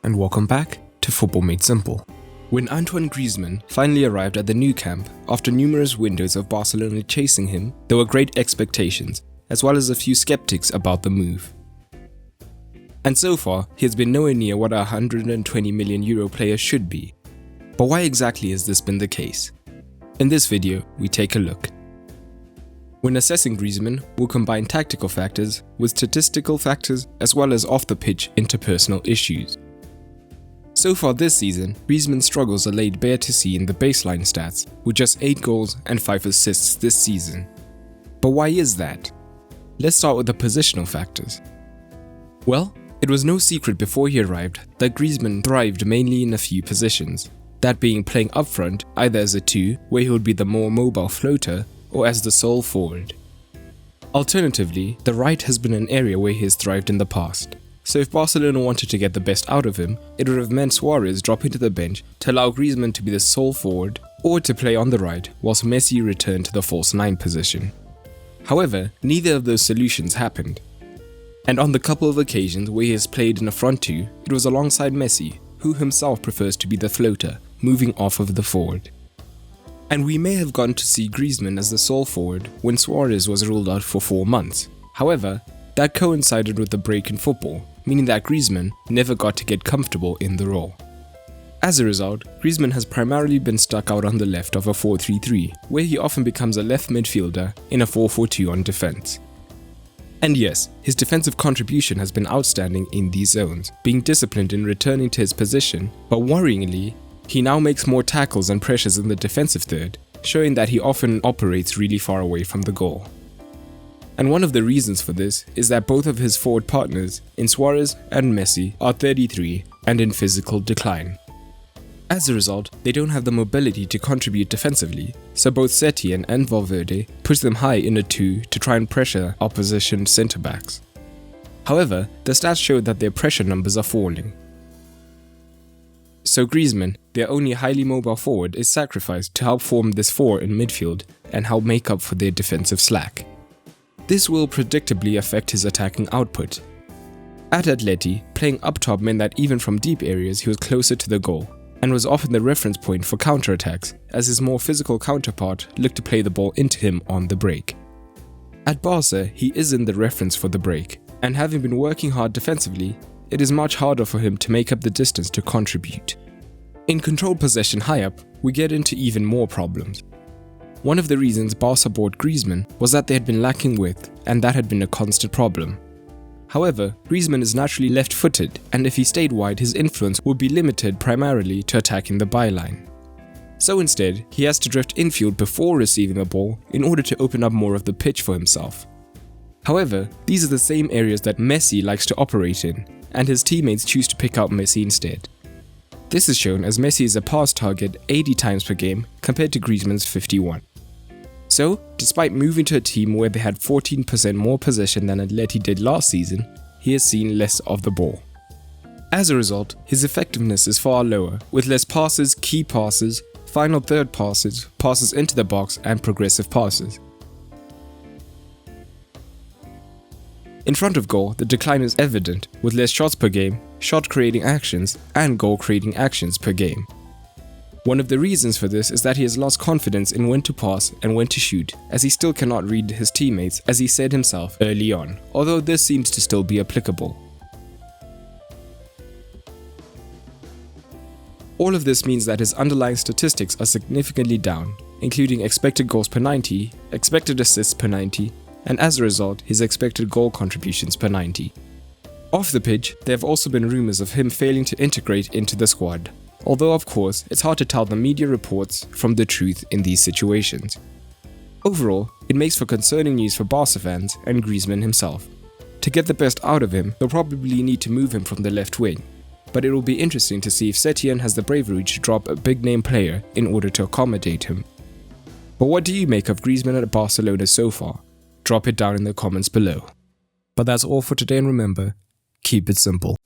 and welcome back to Football Made Simple. When Antoine Griezmann finally arrived at the new camp after numerous windows of Barcelona chasing him, there were great expectations, as well as a few skeptics about the move. And so far, he has been nowhere near what a €120 million player should be. But why exactly has this been the case? In this video, we take a look. When assessing Griezmann, we'll combine tactical factors with statistical factors as well as off-the-pitch interpersonal issues. So far this season, Griezmann's struggles are laid bare to see in the baseline stats, with just 8 goals and 5 assists this season. But why is that? Let's start with the positional factors. Well, it was no secret before he arrived that Griezmann thrived mainly in a few positions, that being playing up front either as a 2, where he would be the more mobile floater, or as the sole forward. Alternatively, the right has been an area where he has thrived in the past. So if Barcelona wanted to get the best out of him, it would have meant Suarez dropping to the bench to allow Griezmann to be the sole forward or to play on the right whilst Messi returned to the false 9 position. However, neither of those solutions happened. And on the couple of occasions where he has played in a front 2, it was alongside Messi, who himself prefers to be the floater, moving off of the forward. And we may have gone to see Griezmann as the sole forward when Suarez was ruled out for 4 months. However, that coincided with the break in football, meaning that Griezmann never got to get comfortable in the role. As a result, Griezmann has primarily been stuck out on the left of a 4-3-3, where he often becomes a left midfielder in a 4-4-2 on defense. And yes, his defensive contribution has been outstanding in these zones, being disciplined in returning to his position, but worryingly, he now makes more tackles and pressures in the defensive third, showing that he often operates really far away from the goal. And one of the reasons for this is that both of his forward partners, in Suarez and Messi, are 33 and in physical decline. As a result, they don't have the mobility to contribute defensively, so both Setien and Valverde push them high in a 2 to try and pressure opposition centre-backs. However, the stats show that their pressure numbers are falling. So Griezmann, their only highly mobile forward, is sacrificed to help form this 4 in midfield and help make up for their defensive slack. This will predictably affect his attacking output. At Atleti, playing up top meant that even from deep areas he was closer to the goal, and was often the reference point for counterattacks, as his more physical counterpart looked to play the ball into him on the break. At Barca, he isn't the reference for the break, and having been working hard defensively, it is much harder for him to make up the distance to contribute. In controlled possession high up, we get into even more problems. One of the reasons Barca bought Griezmann was that they had been lacking width, and that had been a constant problem. However, Griezmann is naturally left-footed, and if he stayed wide, his influence would be limited primarily to attacking the byline. So instead, he has to drift infield before receiving the ball in order to open up more of the pitch for himself. However, these are the same areas that Messi likes to operate in, and his teammates choose to pick out Messi instead. This is shown as Messi is a pass target 80 times per game compared to Griezmann's 51. So, despite moving to a team where they had 14% more possession than Atleti did last season, he has seen less of the ball. As a result, his effectiveness is far lower, with less passes, key passes, final third passes, passes into the box, and progressive passes. In front of goal, the decline is evident, with less shots per game, shot-creating actions, and goal-creating actions per game. One of the reasons for this is that he has lost confidence in when to pass and when to shoot, as he still cannot read his teammates, as he said himself early on, although this seems to still be applicable. All of this means that his underlying statistics are significantly down, including expected goals per 90, expected assists per 90, and as a result, his expected goal contributions per 90. Off the pitch, there have also been rumours of him failing to integrate into the squad, although of course, it's hard to tell the media reports from the truth in these situations. Overall, it makes for concerning news for Barca fans and Griezmann himself. To get the best out of him, they'll probably need to move him from the left wing, but it will be interesting to see if Setien has the bravery to drop a big-name player in order to accommodate him. But what do you make of Griezmann at Barcelona so far? Drop it down in the comments below. But that's all for today, and remember, keep it simple.